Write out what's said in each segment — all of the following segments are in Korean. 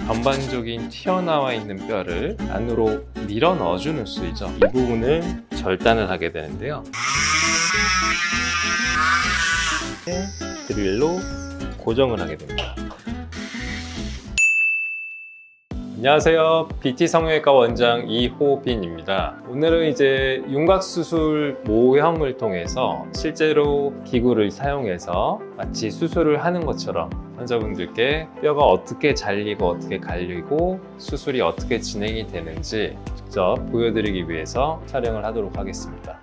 전반적인 튀어나와 있는 뼈를 안으로 밀어 넣어주는 수이죠. 이 부분을 절단을 하게 되는데요. 드릴로 고정을 하게 됩니다. 안녕하세요. BT 성형외과 원장 이호빈입니다. 오늘은 이제 윤곽수술 모형을 통해서 실제로 기구를 사용해서 마치 수술을 하는 것처럼 환자분들께 뼈가 어떻게 잘리고 어떻게 갈리고 수술이 어떻게 진행이 되는지 직접 보여드리기 위해서 촬영을 하도록 하겠습니다.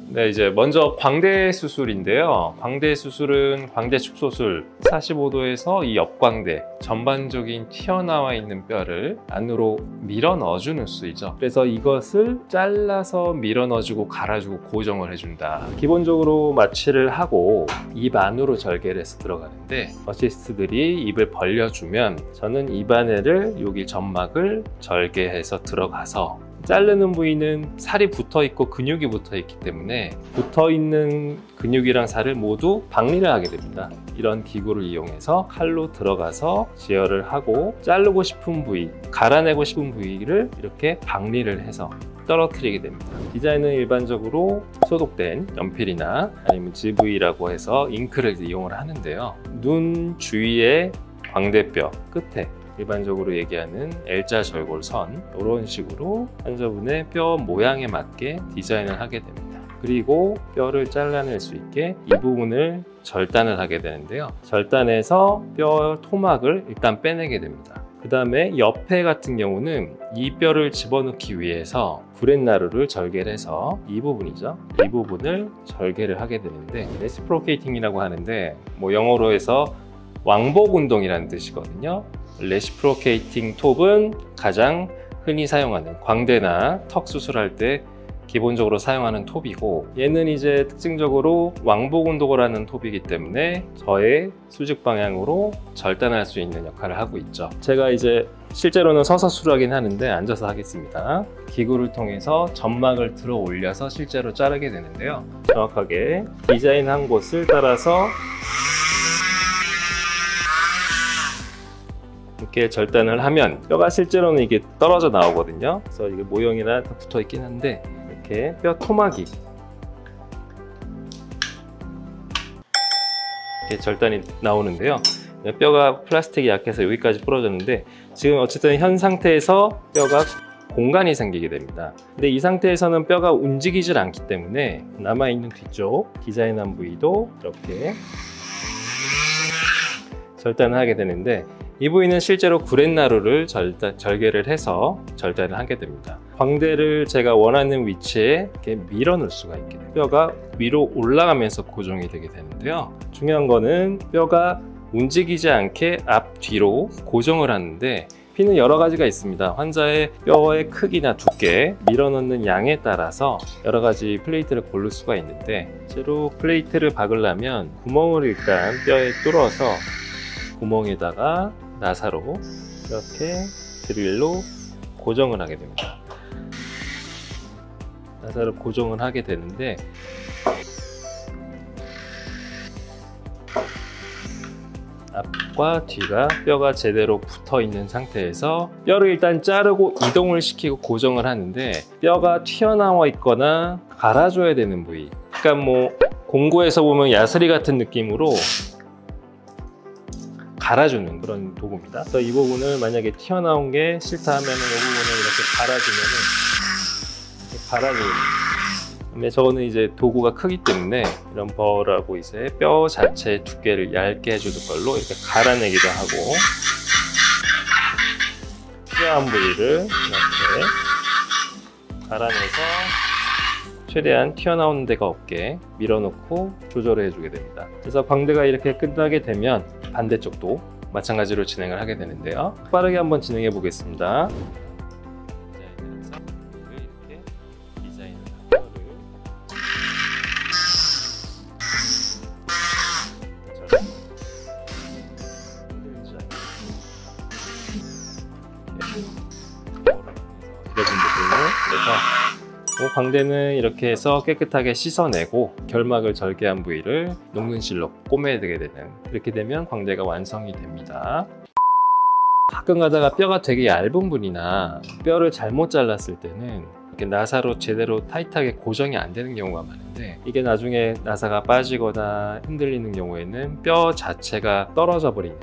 네, 이제 먼저 광대 수술인데요. 광대 수술은 광대 축소술 45도에서 이 옆광대 전반적인 튀어나와 있는 뼈를 안으로 밀어 넣어주는 수이죠. 그래서 이것을 잘라서 밀어 넣어주고 갈아주고 고정을 해준다. 기본적으로 마취를 하고 입 안으로 절개를 해서 들어가는데 어시스트들이 입을 벌려주면 저는 입안에를 여기 점막을 절개해서 들어가서 자르는 부위는 살이 붙어있고 근육이 붙어있기 때문에 붙어있는 근육이랑 살을 모두 박리를 하게 됩니다. 이런 기구를 이용해서 칼로 들어가서 지혈을 하고 자르고 싶은 부위, 갈아내고 싶은 부위를 이렇게 박리를 해서 떨어뜨리게 됩니다. 디자인은 일반적으로 소독된 연필이나 아니면 GV라고 해서 잉크를 이용을 하는데요. 눈 주위의 광대뼈 끝에 일반적으로 얘기하는 L자 절골선 이런 식으로 환자분의 뼈 모양에 맞게 디자인을 하게 됩니다. 그리고 뼈를 잘라낼 수 있게 이 부분을 절단을 하게 되는데요. 절단해서 뼈 토막을 일단 빼내게 됩니다. 그 다음에 옆에 같은 경우는 이 뼈를 집어넣기 위해서 구렛나루를 절개를 해서 이 부분이죠. 이 부분을 절개를 하게 되는데 레시프로케이팅이라고 하는데 영어로 해서 왕복 운동이라는 뜻이거든요. 레시프로케이팅 톱은 가장 흔히 사용하는 광대나 턱 수술할 때 기본적으로 사용하는 톱이고, 얘는 이제 특징적으로 왕복 운동을 하는 톱이기 때문에 저의 수직 방향으로 절단할 수 있는 역할을 하고 있죠. 제가 이제 실제로는 서서 수술하긴 하는데 앉아서 하겠습니다. 기구를 통해서 점막을 들어 올려서 실제로 자르게 되는데요. 정확하게 디자인한 곳을 따라서 이렇게 절단을 하면 뼈가 실제로는 이게 떨어져 나오거든요. 그래서 이게 모형이랑 다 붙어 있긴 한데 이렇게 뼈 토막이 이렇게 절단이 나오는데요. 뼈가 플라스틱이 약해서 여기까지 부러졌는데 지금 어쨌든 현 상태에서 뼈가 공간이 생기게 됩니다. 근데 이 상태에서는 뼈가 움직이질 않기 때문에 남아있는 뒤쪽 디자인한 부위도 이렇게 절단을 하게 되는데, 이 부위는 실제로 구렛나루를 절개를 해서 절단을 하게 됩니다. 광대를 제가 원하는 위치에 이렇게 밀어 넣을 수가 있게 돼요. 뼈가 위로 올라가면서 고정이 되게 되는데요. 중요한 거는 뼈가 움직이지 않게 앞뒤로 고정을 하는데 피는 여러 가지가 있습니다. 환자의 뼈의 크기나 두께, 밀어 넣는 양에 따라서 여러 가지 플레이트를 고를 수가 있는데, 실제로 플레이트를 박으려면 구멍을 일단 뼈에 뚫어서 구멍에다가 나사로 이렇게 드릴로 고정을 하게 됩니다. 나사를 고정을 하게 되는데 앞과 뒤가 뼈가 제대로 붙어 있는 상태에서 뼈를 일단 자르고 이동을 시키고 고정을 하는데, 뼈가 튀어나와 있거나 갈아줘야 되는 부위, 그러니까 공구에서 보면 야스리 같은 느낌으로 갈아주는 그런 도구입니다. 그래서 이 부분을 만약에 튀어나온 게 싫다 하면 이 부분을 이렇게 갈아주는 근데 저거는 이제 도구가 크기 때문에 이런 버라고 이제 뼈 자체의 두께를 얇게 해주는 걸로 이렇게 갈아내기도 하고, 필요한 부위를 이렇게 갈아내서 최대한 튀어나오는 데가 없게 밀어놓고 조절을 해주게 됩니다. 그래서 광대가 이렇게 끝나게 되면 반대쪽도 마찬가지로 진행을 하게 되는데요. 빠르게 한번 진행해 보겠습니다. 이렇게 디자인을 이런 부분을 그래서 광대는 이렇게 해서 깨끗하게 씻어내고 결막을 절개한 부위를 녹는실로 꼬매게 되는, 이렇게 되면 광대가 완성이 됩니다. 가끔 가다가 뼈가 되게 얇은 분이나 뼈를 잘못 잘랐을 때는 이렇게 나사로 제대로 타이트하게 고정이 안 되는 경우가 많은데, 이게 나중에 나사가 빠지거나 흔들리는 경우에는 뼈 자체가 떨어져 버리는,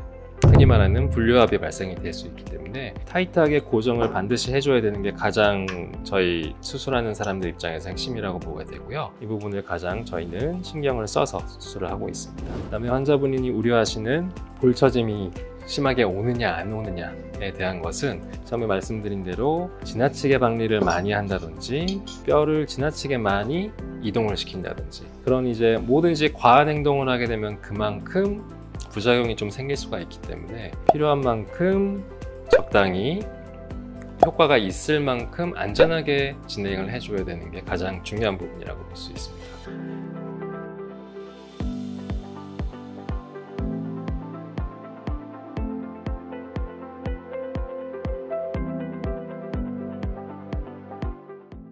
흔히 말하는 불료합이 발생이 될 수 있기 때문에 타이트하게 고정을 반드시 해줘야 되는 게 가장 저희 수술하는 사람들 입장에서 핵심이라고 보게 되고요. 이 부분을 가장 저희는 신경을 써서 수술을 하고 있습니다. 그다음에 환자분이 우려하시는 볼처짐이 심하게 오느냐 안 오느냐에 대한 것은 처음에 말씀드린 대로 지나치게 박리를 많이 한다든지 뼈를 지나치게 많이 이동을 시킨다든지, 그런 이제 뭐든지 과한 행동을 하게 되면 그만큼 부작용이 좀 생길 수가 있기 때문에 필요한 만큼 적당히 효과가 있을 만큼 안전하게 진행을 해줘야 되는 게 가장 중요한 부분이라고 볼 수 있습니다.